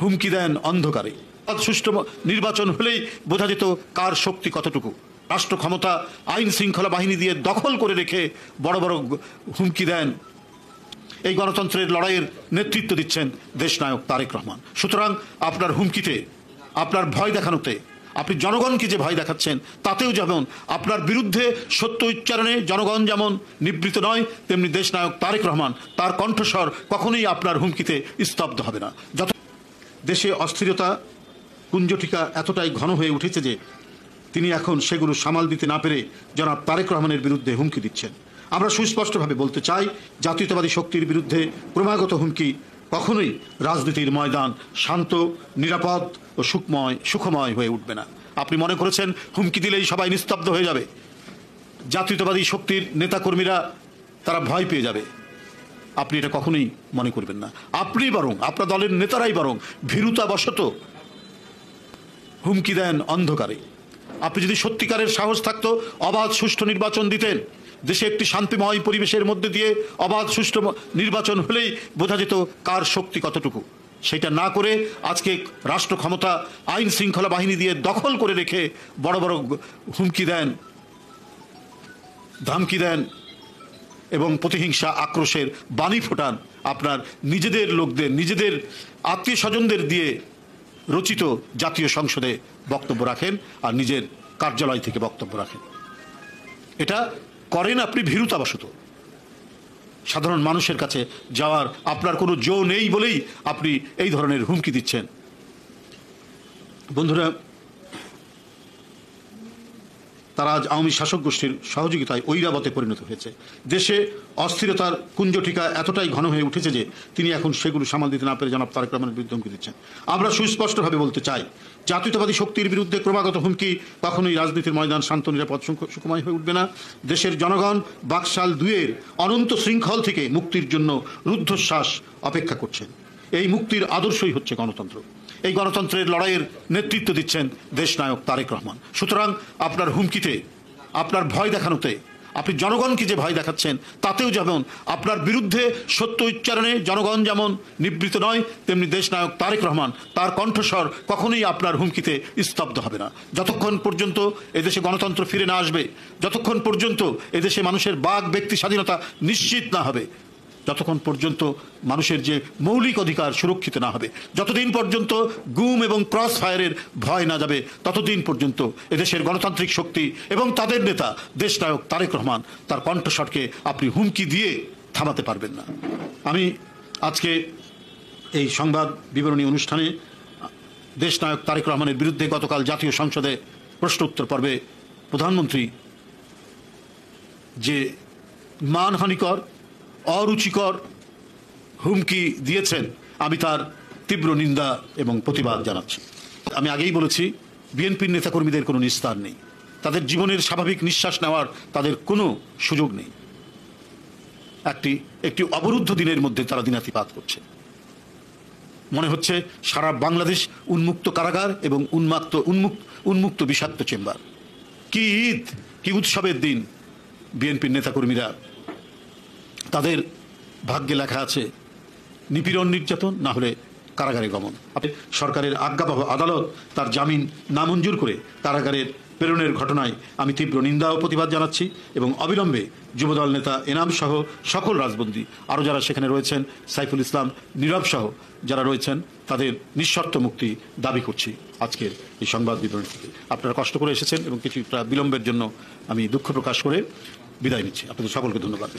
হুমকি দেন অন্ধকারে। সুষ্ঠু নির্বাচন হলেই বোঝা যেত কার শক্তি কতটুকু। রাষ্ট্র ক্ষমতা আইন শৃঙ্খলা বাহিনী দিয়ে দখল করে রেখে বড় বড় হুমকি দেন। এই গণতন্ত্রের লড়াইয়ের নেতৃত্ব দিচ্ছেন দেশনায়ক তারেক রহমান। সুতরাং আপনার হুমকিতে, আপনার ভয় দেখানোতে, আপনি জনগণকে যে ভয় দেখাচ্ছেন তাতেও যেমন আপনার বিরুদ্ধে সত্য উচ্চারণে জনগণ যেমন নিবৃত নয়, তেমনি দেশনায়ক তারেক রহমান তার কণ্ঠস্বর কখনোই আপনার হুমকিতে স্তব্ধ হবে না। যত দেশে অস্থিরতা কুঞ্জটিকা এতটাই ঘন হয়ে উঠেছে যে তিনি এখন সেগুলো সামাল দিতে না পেরে জনাব তারেক রহমানের বিরুদ্ধে হুমকি দিচ্ছেন। আমরা সুস্পষ্টভাবে বলতে চাই, জাতীয়তাবাদী শক্তির বিরুদ্ধে ক্রমাগত হুমকি কখনোই রাজনীতির ময়দান শান্ত, নিরাপদ ও সুখময় হয়ে উঠবে না। আপনি মনে করেছেন হুমকি দিলেই সবাই নিস্তব্ধ হয়ে যাবে, জাতীয়তাবাদী শক্তির নেতাকর্মীরা তারা ভয় পেয়ে যাবে। আপনি এটা কখনোই মনে করবেন না। আপনি বরং, আপনার দলের নেতারাই বরং ভীরুতাবশত হুমকি দেন অন্ধকারে। আপনি যদি সত্যিকারের সাহস থাকতো অবাধ সুষ্ঠু নির্বাচন দিতেন, দেশে একটি শান্তিময় পরিবেশের মধ্যে দিয়ে অবাধ সুষ্ঠু নির্বাচন হলেই বোঝা যেত কার শক্তি কতটুকু। সেটা না করে আজকে রাষ্ট্র ক্ষমতা আইন শৃঙ্খলা বাহিনী দিয়ে দখল করে রেখে বড় বড় হুমকি দেন, ধমকি দেন এবং প্রতিহিংসা আক্রোশের বাণী ফোটান। আপনার নিজেদের লোকদের, নিজেদের আত্মীয় স্বজনদের দিয়ে রচিত জাতীয় সংসদে বক্তব্য রাখেন আর নিজের কার্যালয় থেকে বক্তব্য রাখেন। এটা করেন আপনি ভীরুতাবশত। সাধারণ মানুষের কাছে যাওয়ার আপনার কোনো জো নেই বলেই আপনি এই ধরনের হুমকি দিচ্ছেন। বন্ধুরা, তারা আজ আওয়ামী শাসক গোষ্ঠীর সহযোগিতায় ঐরাবতে পরিণত হয়েছে। দেশে অস্থিরতার কুঞ্জটিকা এতটাই ঘন হয়ে উঠেছে যে তিনি এখন সেগুলো সামাল দিতে না পেরে জনাব তারেক রহমানের বিরুদ্ধে হুমকি দিচ্ছেন। আমরা সুস্পষ্টভাবে বলতে চাই, জাতীয়তাবাদী শক্তির বিরুদ্ধে ক্রমাগত হুমকি কখনোই রাজনীতির ময়দান শান্ত, নিরাপদ, সুখময় হয়ে উঠবে না। দেশের জনগণ বাকশাল ২-এর অনন্ত শৃঙ্খল থেকে মুক্তির জন্য রুদ্ধশ্বাস অপেক্ষা করছেন। এই মুক্তির আদর্শই হচ্ছে গণতন্ত্র। এই গণতন্ত্রের লড়াইয়ের নেতৃত্ব দিচ্ছেন দেশনায়ক তারেক রহমান। সুতরাং আপনার হুমকিতে, আপনার ভয় দেখানোতে, আপনি জনগণকে যে ভয় দেখাচ্ছেন তাতেও যেমন আপনার বিরুদ্ধে সত্য উচ্চারণে জনগণ যেমন নিবৃত নয়, তেমনি দেশনায়ক তারেক রহমান তার কণ্ঠস্বর কখনোই আপনার হুমকিতে স্তব্ধ হবে না। যতক্ষণ পর্যন্ত এদেশে গণতন্ত্র ফিরে না আসবে, যতক্ষণ পর্যন্ত এদেশে মানুষের বাক ব্যক্তি স্বাধীনতা নিশ্চিত না হবে, যতক্ষণ পর্যন্ত মানুষের যে মৌলিক অধিকার সুরক্ষিত না হবে, যতদিন পর্যন্ত গুম এবং ক্রস ফায়ারের ভয় না যাবে, ততদিন পর্যন্ত এদেশের গণতান্ত্রিক শক্তি এবং তাদের নেতা দেশনায়ক তারেক রহমান তার কণ্ঠস্বরকে আপনি হুমকি দিয়ে থামাতে পারবেন না। আমি আজকে এই সংবাদ বিবরণী অনুষ্ঠানে দেশনায়ক তারেক রহমানের বিরুদ্ধে গতকাল জাতীয় সংসদে প্রশ্ন উত্তর পর্বে প্রধানমন্ত্রী যে মানহানিকর, অরুচিকর হুমকি দিয়েছেন, আমি তার তীব্র নিন্দা এবং প্রতিবাদ জানাচ্ছি। আমি আগেই বলেছি, বিএনপির নেতাকর্মীদের কোনো নিস্তার নেই, তাদের জীবনের স্বাভাবিক নিঃশ্বাস নেওয়ার তাদের কোনো সুযোগ নেই। একটি অবরুদ্ধ দিনের মধ্যে তারা দিনাতিপাত করছে। মনে হচ্ছে সারা বাংলাদেশ উন্মুক্ত কারাগার এবং উন্মুক্ত বিষাক্ত চেম্বার। কি ঈদ, কি উৎসবের দিন! বিএনপির নেতাকর্মীরা, তাদের ভাগ্যে লেখা আছে নিপীড়ন, নির্যাতন, না হলে কারাগারে গমন। সরকারের আজ্ঞাবহ আদালত তার জামিন নামঞ্জুর করে কারাগারের প্রেরণের ঘটনায় আমি তীব্র নিন্দা ও প্রতিবাদ জানাচ্ছি এবং অবিলম্বে যুবদল নেতা এনাম সহ সকল রাজবন্দী, আরও যারা সেখানে রয়েছেন, সাইফুল ইসলাম, নীরব সহ যারা রয়েছেন, তাদের নিঃশর্ত মুক্তি দাবি করছি। আজকের এই সংবাদ বিবরণী থেকে আপনারা কষ্ট করে এসেছেন এবং কিছুটা বিলম্বের জন্য আমি দুঃখ প্রকাশ করে বিদায় নিচ্ছি। আপনাদের সকলকে ধন্যবাদ।